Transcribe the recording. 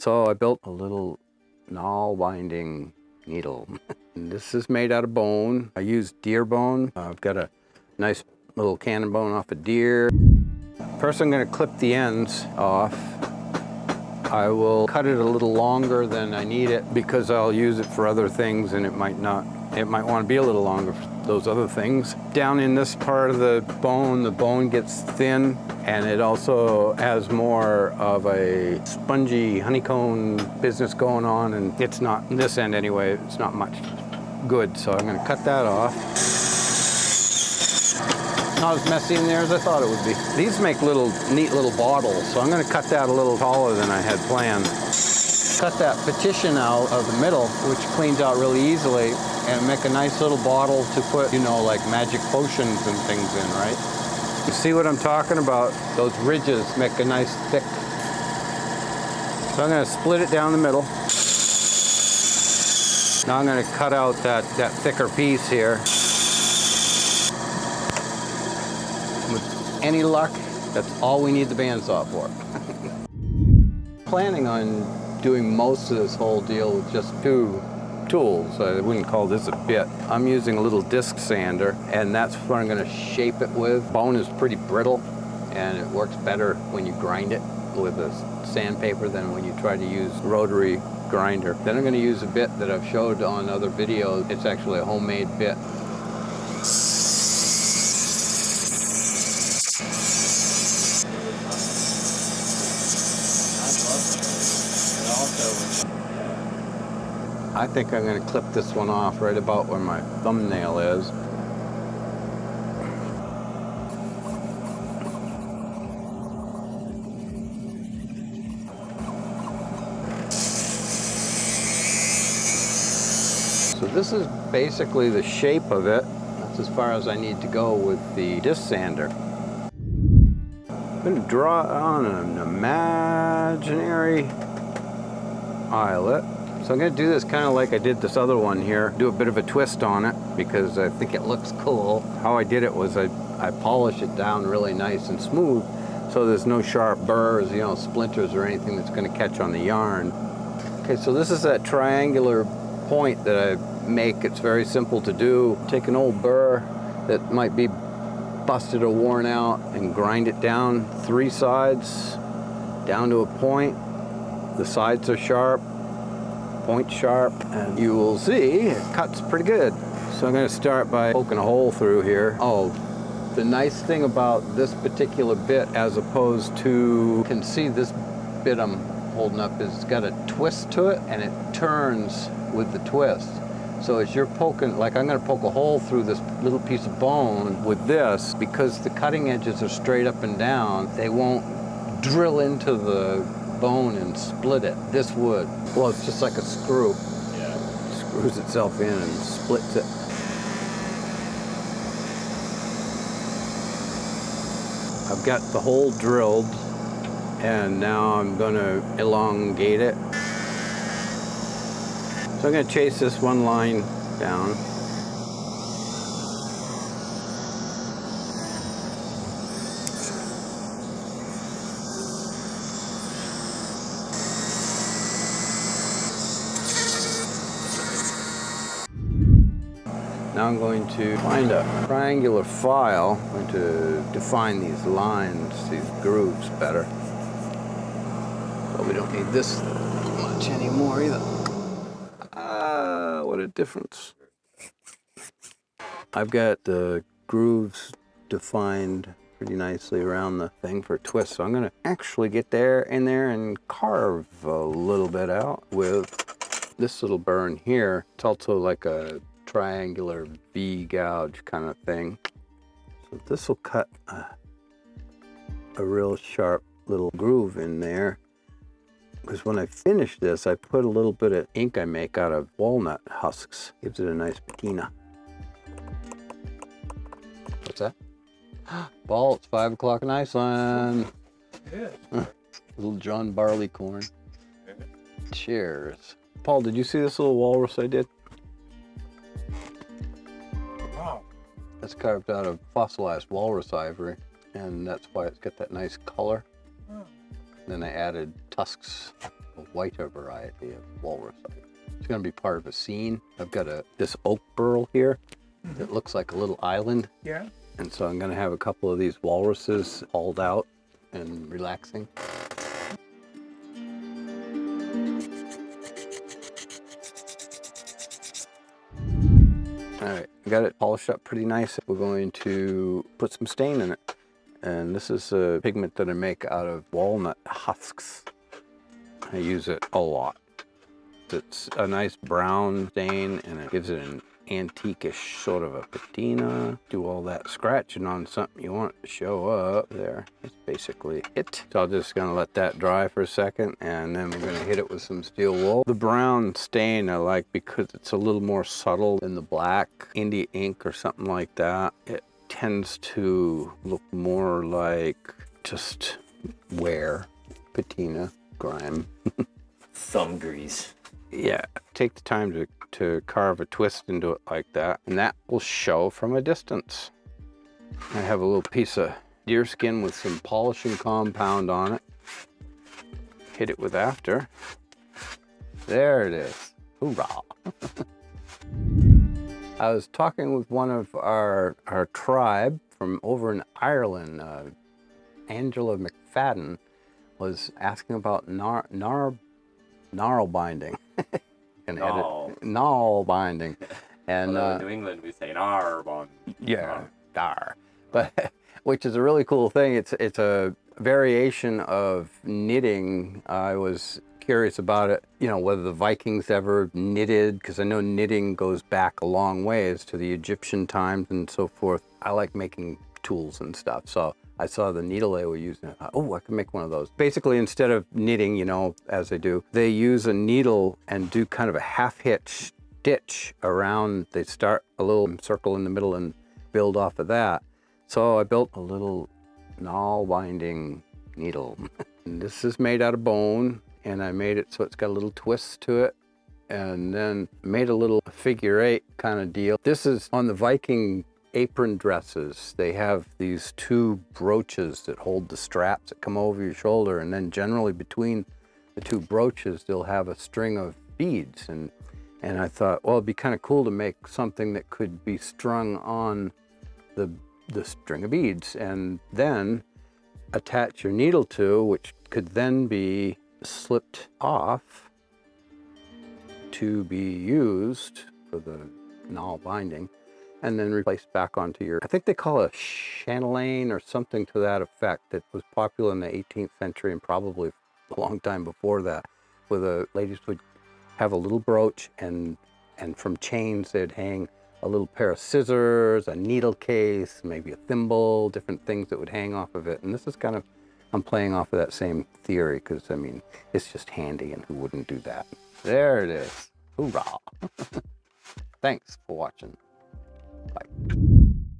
So I built a little Nalbinding needle. This is made out of bone. I use deer bone. I've got a nice little cannon bone off a deer. First I'm going to clip the ends off. I will cut it a little longer than I need it because I'll use it for other things and it might want to be a little longer for those other things. Down in this part of the bone gets thin and it also has more of a spongy honeycomb business going on, and it's not, this end anyway, it's not much good. So I'm going to cut that off. Not as messy in there as I thought it would be. These make neat little bottles, so I'm going to cut that a little taller than I had planned. Cut that petition out of the middle, which cleans out really easily, and make a nice little bottle to put, you know, like magic potions and things in, right? You see what I'm talking about? Those ridges make a nice thick. So I'm going to split it down the middle. Now I'm going to cut out that thicker piece here. With any luck, that's all we need the bandsaw for. Planning on doing most of this whole deal with just 2 tools. I wouldn't call this a bit. I'm using a little disc sander, and that's what I'm going to shape it with. Bone is pretty brittle, and it works better when you grind it with a sandpaper than when you try to use rotary grinder. Then I'm going to use a bit that I've showed on other videos. It's actually a homemade bit. I think I'm going to clip this one off right about where my thumbnail is. So this is basically the shape of it. That's as far as I need to go with the disc sander. I'm going to draw on an imaginary eyelet. So I'm going to do this kind of like I did this other one here. Do a bit of a twist on it because I think it looks cool. How I did it was I polished it down really nice and smooth so there's no sharp burrs, you know, splinters or anything that's going to catch on the yarn. Okay, so this is that triangular point that I make. It's very simple to do. Take an old burr that might be busted or worn out and grind it down 3 sides down to a point. The sides are sharp, point sharp, and you will see it cuts pretty good. So I'm going to start by poking a hole through here. Oh, the nice thing about this particular bit as opposed to, you can see this bit I'm holding up is it's got a twist to it and it turns with the twist. So as you're poking, like I'm going to poke a hole through this little piece of bone with this, because the cutting edges are straight up and down, they won't drill into the bone and split it. This would. Well, it's just like a screw. Yeah. It screws itself in and splits it. I've got the hole drilled, and now I'm going to elongate it. So I'm going to chase this one line down. Now I'm going to find a triangular file. I'm going to define these lines, these grooves better. But we don't need this much anymore either. What a difference. I've got the grooves defined pretty nicely around the thing for a twist. So I'm going to actually get in there and carve a little bit out with this little burn here. It's also like a triangular V gouge kind of thing. So this will cut a real sharp little groove in there. Because when I finish this, I put a little bit of ink I make out of walnut husks. Gives it a nice patina. What's that? Paul, it's 5 o'clock in Iceland. Yeah. Little John Barleycorn. Yeah. Cheers. Paul, did you see this little walrus I did? Wow. That's carved out of fossilized walrus ivory, and that's why it's got that nice color. Oh. Then I added tusks a whiter variety of walrusite. It's going to be part of a scene. I've got this oak burl here that looks like a little island. Yeah. And so I'm going to have a couple of these walruses hauled out and relaxing. All right, I got it polished up pretty nice. We're going to put some stain in it. And this is a pigment that I make out of walnut husks. I use it a lot. It's a nice brown stain and it gives it an antique-ish sort of a patina. Do all that scratching on something you want to show up there. That's basically it. So I'm just gonna let that dry for a second and then we're gonna hit it with some steel wool. The brown stain I like because it's a little more subtle than the black India ink or something like that. It tends to look more like just wear, patina, grime. Thumb grease. Yeah, take the time to carve a twist into it like that, and that will show from a distance. I have a little piece of deer skin with some polishing compound on it. Hit it with after. There it is. Hoorah! I was talking with one of our tribe from over in Ireland. Angela McFadden was asking about Nalbinding. Nalbinding. And in New England we say Narbon. Yeah, dar. But which is a really cool thing. It's a variation of knitting. I was curious about it, you know, whether the Vikings ever knitted, because I know knitting goes back a long ways to the Egyptian times and so forth. I like making tools and stuff, so I saw the needle they were using. I thought, oh, I can make one of those. Basically, instead of knitting, you know, as they do, they use a needle and do kind of a half-hitch stitch around. They start a little circle in the middle and build off of that. So I built a little Nalbinding needle. And this is made out of bone, and I made it so it's got a little twist to it, and then made a little figure 8 kind of deal. This is on the Viking apron dresses. They have these 2 brooches that hold the straps that come over your shoulder, and then generally between the 2 brooches they'll have a string of beads, and I thought, well, it'd be kind of cool to make something that could be strung on the string of beads and then attach your needle to, which could then be slipped off to be used for the Nalbinding, and then replaced back onto your, I think they call it a chatelaine or something to that effect, that was popular in the 18th century and probably a long time before that, where the ladies would have a little brooch and from chains they'd hang a little pair of scissors, a needle case, maybe a thimble, different things that would hang off of it. And this is kind of, I'm playing off of that same theory because, I mean, it's just handy and who wouldn't do that? There it is. Hoorah! Thanks for watching. Bye.